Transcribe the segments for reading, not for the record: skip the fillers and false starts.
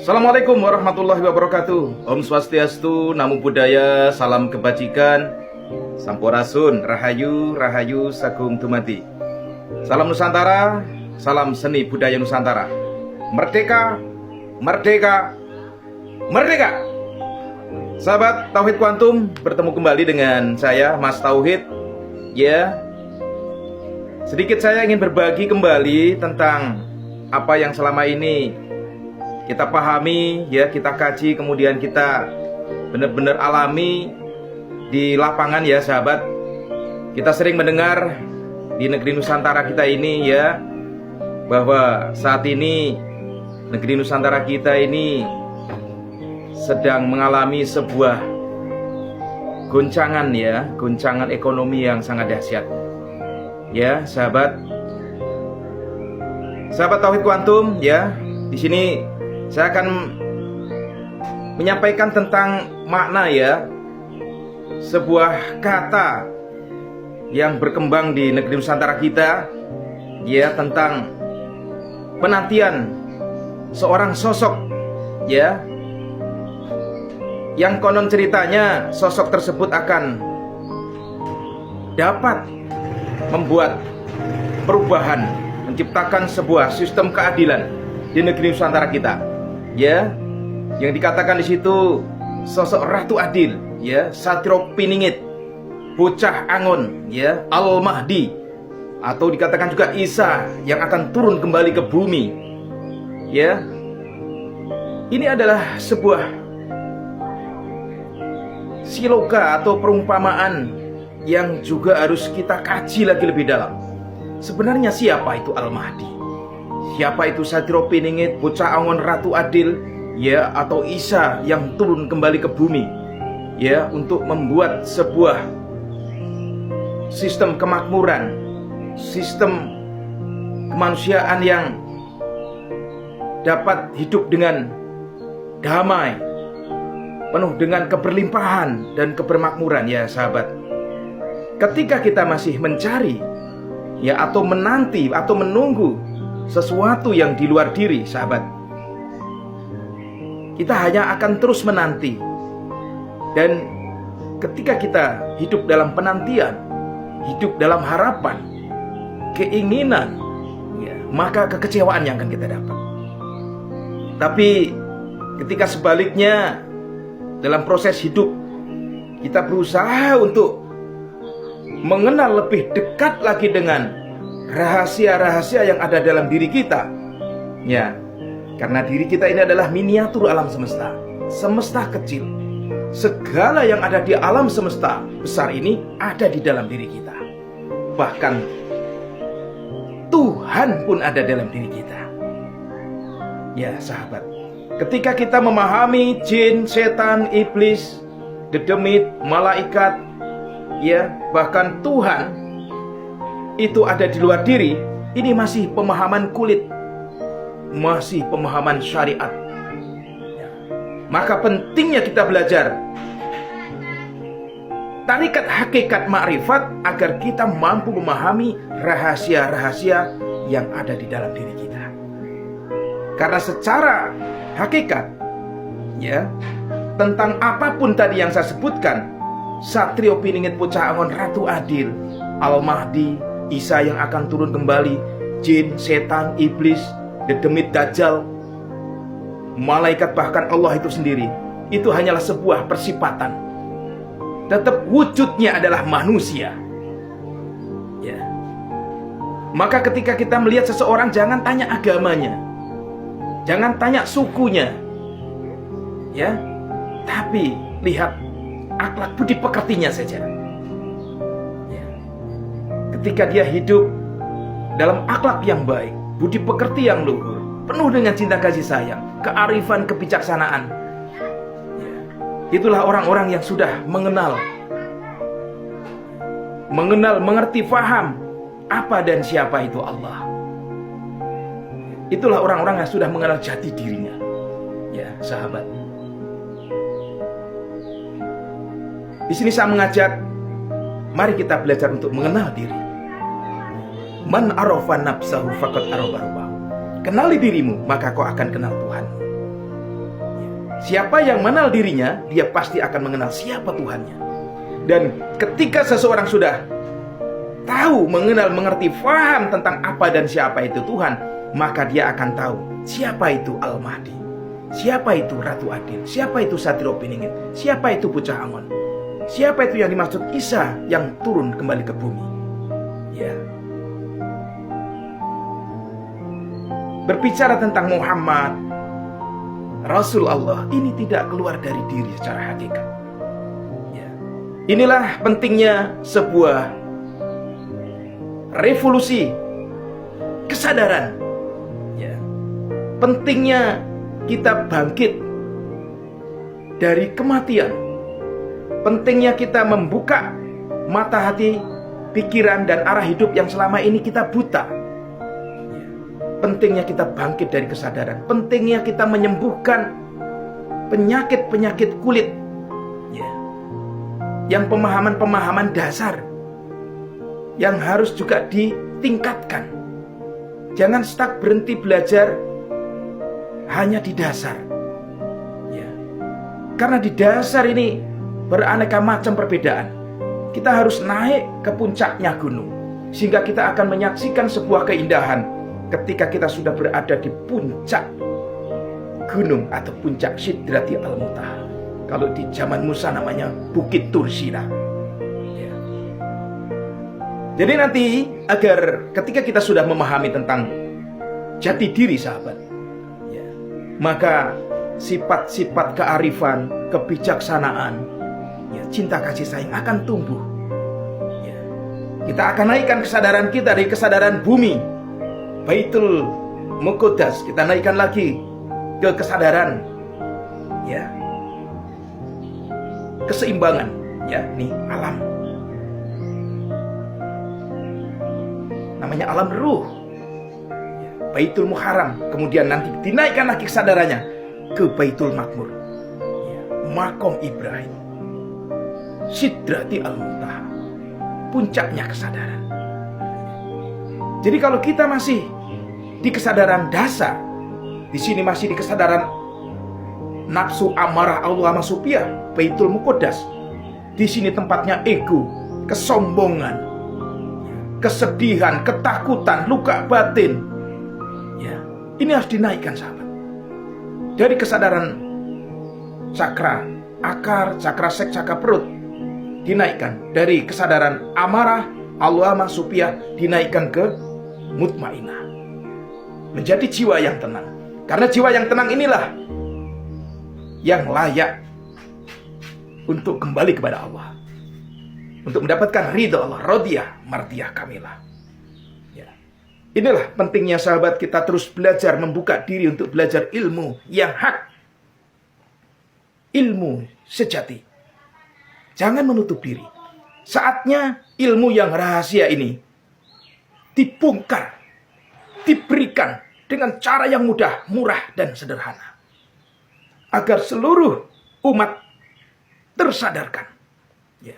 Assalamualaikum warahmatullahi wabarakatuh. Om Swastiastu, Namo Buddhaya, salam kebajikan, Sampurasun, Rahayu, Rahayu, Sagung Dumadi. Salam Nusantara, salam seni budaya Nusantara. Merdeka, merdeka, merdeka. Sahabat Tauhid Kuantum, bertemu kembali dengan saya, Mas Tauhid. Ya, sedikit saya ingin berbagi kembali tentang apa yang selama ini kita pahami, ya, kita kaji, kemudian kita benar-benar alami di lapangan, ya sahabat. Kita sering mendengar di negeri Nusantara kita ini, ya, bahwa saat ini negeri Nusantara kita ini sedang mengalami sebuah goncangan, ya, goncangan ekonomi yang sangat dahsyat. Ya, sahabat Tauhid Kuantum, ya, di sini saya akan menyampaikan tentang makna, ya, sebuah kata yang berkembang di negeri Nusantara kita, ya, tentang penantian seorang sosok, ya, yang konon ceritanya sosok tersebut akan dapat membuat perubahan, menciptakan sebuah sistem keadilan di negeri Nusantara kita. Ya, yang dikatakan di situ sosok Ratu Adil, ya, Satrio Piningit, Bocah Angon, ya, Al-Mahdi, atau dikatakan juga Isa yang akan turun kembali ke bumi. Ya, ini adalah sebuah siloka atau perumpamaan yang juga harus kita kaji lagi lebih dalam. Sebenarnya siapa itu Al-Mahdi? Siapa itu Satrio Piningit, Bocah Angon, Ratu Adil, ya, atau Isa yang turun kembali ke bumi, ya, untuk membuat sebuah sistem kemakmuran, sistem kemanusiaan yang dapat hidup dengan damai, penuh dengan keberlimpahan dan kebermakmuran, ya sahabat. Ketika kita masih mencari, ya, atau menanti atau menunggu sesuatu yang di luar diri, sahabat, kita hanya akan terus menanti. Dan ketika kita hidup dalam penantian, hidup dalam harapan, keinginan, ya, maka kekecewaan yang akan kita dapat. Tapi ketika sebaliknya, dalam proses hidup kita berusaha untuk mengenal lebih dekat lagi dengan rahasia-rahasia yang ada dalam diri kita, ya, karena diri kita ini adalah miniatur alam semesta, semesta kecil. Segala yang ada di alam semesta besar ini ada di dalam diri kita. Bahkan Tuhan pun ada dalam diri kita. Ya sahabat, ketika kita memahami jin, setan, iblis, dedemit, malaikat, ya, bahkan Tuhan itu ada di luar diri, ini masih pemahaman kulit, masih pemahaman syariat, ya. Maka pentingnya kita belajar tarikat hakikat ma'rifat agar kita mampu memahami rahasia-rahasia yang ada di dalam diri kita. Karena secara hakikat, ya, tentang apapun tadi yang saya sebutkan, Satrio Piningit, Bocah Angon, Ratu Adil, Al-Mahdi, Isa yang akan turun kembali, jin, setan, iblis, dedemit, dajjal, malaikat, bahkan Allah itu sendiri, itu hanyalah sebuah persifatan. Tetap wujudnya adalah manusia, ya. Maka ketika kita melihat seseorang, jangan tanya agamanya, jangan tanya sukunya, ya, tapi lihat akhlak budi pekertinya saja. Ketika dia hidup dalam akhlak yang baik, budi pekerti yang luhur, penuh dengan cinta kasih sayang, kearifan, kebijaksanaan, ya, itulah orang-orang yang sudah mengenal, mengerti, faham apa dan siapa itu Allah. Itulah orang-orang yang sudah mengenal jati dirinya, ya sahabat. Di sini saya mengajak, mari kita belajar untuk mengenal diri. Man arafa nafsahu faqad arafa rabbahu. Kenali dirimu, maka kau akan kenal Tuhan. Siapa yang mengenal dirinya, dia pasti akan mengenal siapa Tuhannya. Dan ketika seseorang sudah tahu, mengenal, mengerti, faham tentang apa dan siapa itu Tuhan, maka dia akan tahu siapa itu Al-Mahdi, siapa itu Ratu Adil, siapa itu Satrio Piningit, siapa itu Bocah Angon, siapa itu yang dimaksud Isa yang turun kembali ke bumi. Ya. Berbicara tentang Muhammad, Rasul Allah, ini tidak keluar dari diri secara hakikat. Ya. Inilah pentingnya sebuah revolusi kesadaran. Ya. Pentingnya kita bangkit dari kematian. Pentingnya kita membuka mata hati, pikiran, dan arah hidup yang selama ini kita buta. Pentingnya kita bangkit dari kesadaran. Pentingnya kita menyembuhkan penyakit-penyakit kulit, ya, yang pemahaman-pemahaman dasar yang harus juga ditingkatkan. Jangan stuck berhenti belajar hanya di dasar, ya. Karena di dasar ini beraneka macam perbedaan. Kita harus naik ke puncaknya gunung, sehingga kita akan menyaksikan sebuah keindahan ketika kita sudah berada di puncak gunung atau puncak Sidrati Al-Muntaha. Kalau di zaman Musa namanya Bukit Tursina. Ya. Jadi nanti agar ketika kita sudah memahami tentang jati diri sahabat, ya, maka sifat-sifat kearifan, kebijaksanaan, ya, cinta kasih sayang akan tumbuh. Ya. Kita akan naikkan kesadaran kita dari kesadaran bumi Baitul Muqaddas, kita naikkan lagi ke kesadaran, ya, keseimbangan, ya, nih alam, namanya alam ruh, ya, Baitul Muharram. Kemudian nanti dinaikkan lagi kesadarannya ke Baitul Makmur, ya, Makom Ibrahim, Sidrati Al-Muntaha, puncaknya kesadaran. Jadi kalau kita masih di kesadaran dasar, di sini masih di kesadaran nafsu amarah Allah masupiyah, Baitul Muqaddas. Di sini tempatnya ego, kesombongan, kesedihan, ketakutan, luka batin. Ya, ini harus dinaikkan sahabat. Dari kesadaran cakra akar, cakra sek, cakra perut dinaikkan. Dari kesadaran amarah Allah masupiyah dinaikkan ke mutmainah, menjadi jiwa yang tenang. Karena jiwa yang tenang inilah yang layak untuk kembali kepada Allah, untuk mendapatkan ridha Allah, radiyah mardiyah kamilah. Ya. Inilah pentingnya sahabat kita terus belajar, membuka diri untuk belajar ilmu yang hak, ilmu sejati. Jangan menutup diri. Saatnya ilmu yang rahasia ini dibongkar, diberikan dengan cara yang mudah, murah, dan sederhana, agar seluruh umat tersadarkan, ya,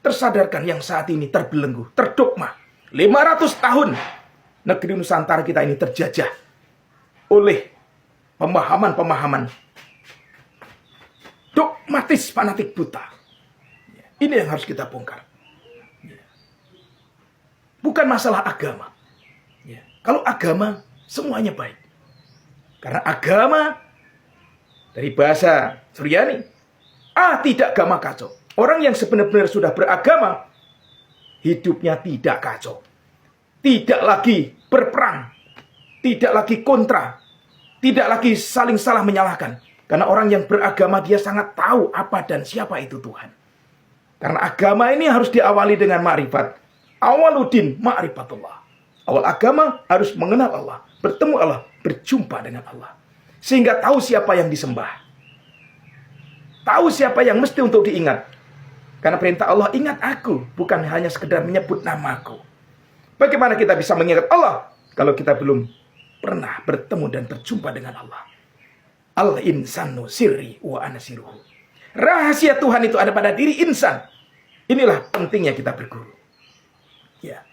tersadarkan yang saat ini terbelenggu, terdogma. 500 tahun negeri Nusantara kita ini terjajah oleh pemahaman-pemahaman dogmatis, fanatik, buta. Ini yang harus kita bongkar. Bukan masalah agama. Ya. Kalau agama semuanya baik. Karena agama dari bahasa Suryani, tidak agama kacau. Orang yang sebenarnya sudah beragama, hidupnya tidak kacau. Tidak lagi berperang, tidak lagi kontra, tidak lagi saling salah menyalahkan. Karena orang yang beragama dia sangat tahu apa dan siapa itu Tuhan. Karena agama ini harus diawali dengan ma'rifat. Awaludin ma'rifatullah. Awal agama harus mengenal Allah, bertemu Allah, berjumpa dengan Allah. Sehingga tahu siapa yang disembah. Tahu siapa yang mesti untuk diingat. Karena perintah Allah, ingat aku, bukan hanya sekedar menyebut namaku. Bagaimana kita bisa mengingat Allah kalau kita belum pernah bertemu dan berjumpa dengan Allah? Al-insanu sirri wa ana sirruhu. Rahasia Tuhan itu ada pada diri insan. Inilah pentingnya kita berguru. Ya.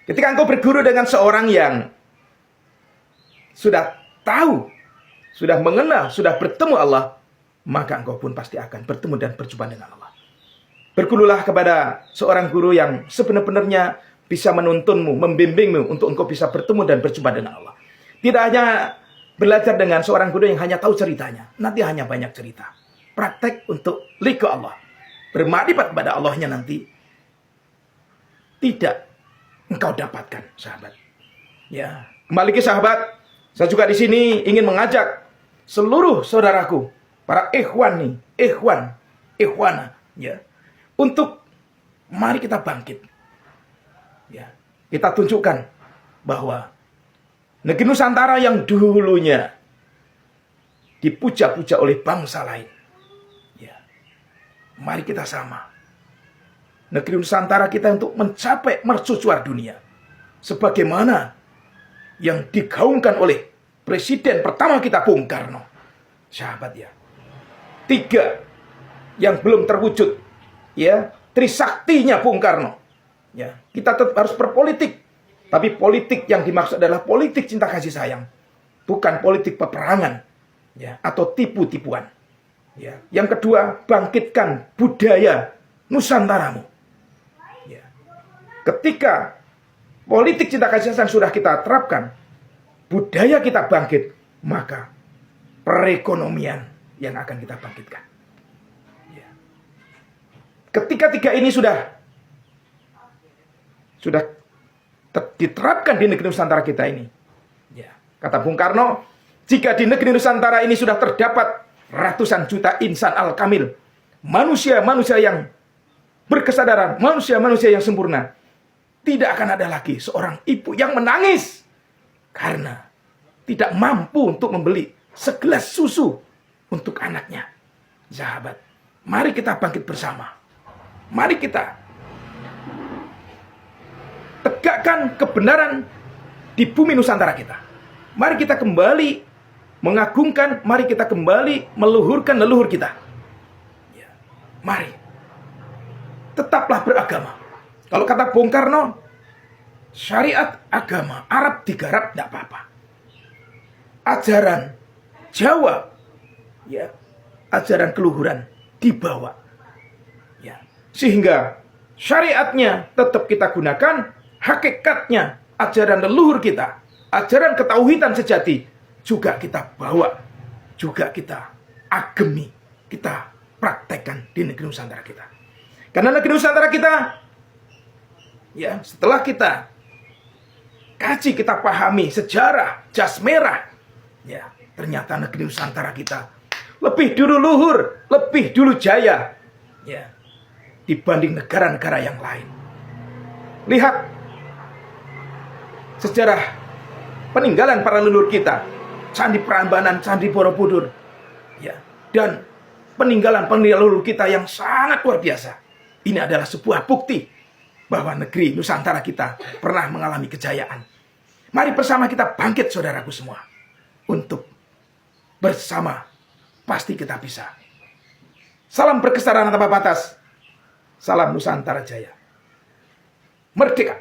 Ketika engkau berguru dengan seorang yang sudah tahu, sudah mengenal, sudah bertemu Allah, maka engkau pun pasti akan bertemu dan berjumpa dengan Allah. Bergululah kepada seorang guru yang sebenar-benarnya bisa menuntunmu, membimbingmu untuk engkau bisa bertemu dan berjumpa dengan Allah. Tidak hanya belajar dengan seorang guru yang hanya tahu ceritanya, nanti hanya banyak cerita. Praktek untuk liku Allah, bermakrifat kepada Allahnya nanti tidak engkau dapatkan, sahabat. Ya, kembali ke sahabat, saya juga di sini ingin mengajak seluruh saudaraku, para ikhwan nih, ikhwana, ya, untuk mari kita bangkit. Ya, kita tunjukkan bahwa negeri Nusantara yang dulunya dipuja-puja oleh bangsa lain, ya, mari kita sama. Negeri Nusantara kita untuk mencapai mercusuar dunia, sebagaimana yang digaungkan oleh Presiden pertama kita Bung Karno, sahabat ya. 3 yang belum terwujud, ya, trisaktinya Bung Karno. Ya, kita tetap harus berpolitik, tapi politik yang dimaksud adalah politik cinta kasih sayang, bukan politik peperangan, ya, atau tipu-tipuan. Ya. Yang kedua, bangkitkan budaya Nusantaramu. Ya. Ketika politik cinta kasih sayang sudah kita terapkan, budaya kita bangkit, maka perekonomian yang akan kita bangkitkan. Ya. Ketika 3 ini sudah diterapkan di negeri Nusantara kita ini, ya, kata Bung Karno, jika di negeri Nusantara ini sudah terdapat ratusan juta insan al-kamil, manusia-manusia yang berkesadaran, manusia-manusia yang sempurna, tidak akan ada lagi seorang ibu yang menangis karena tidak mampu untuk membeli segelas susu untuk anaknya. Sahabat, mari kita bangkit bersama. Mari kita tegakkan kebenaran di bumi Nusantara kita. Mari kita kembali mengagungkan, mari kita kembali meluhurkan leluhur kita. Ya, mari. Tetaplah beragama. Kalau kata Bung Karno, syariat agama Arab digarap tidak apa-apa. Ajaran Jawa, ya, ajaran keluhuran dibawa. Ya, sehingga syariatnya tetap kita gunakan, hakikatnya ajaran leluhur kita, ajaran ketauhidan sejati juga kita bawa, juga kita agemi, kita praktekkan di negeri Nusantara kita. Karena negeri Nusantara kita, ya, setelah kita kaji, kita pahami sejarah jas merah, ya, ternyata negeri Nusantara kita lebih dulu luhur, lebih dulu jaya, ya, dibanding negara-negara yang lain. Lihat sejarah peninggalan para leluhur kita, Candi Prambanan, Candi Borobudur, ya, dan peninggalan leluhur kita yang sangat luar biasa. Ini adalah sebuah bukti bahwa negeri Nusantara kita pernah mengalami kejayaan. Mari bersama kita bangkit, saudaraku semua, untuk bersama pasti kita bisa. Salam berkesetaraan tanpa batas. Salam Nusantara Jaya. Merdeka.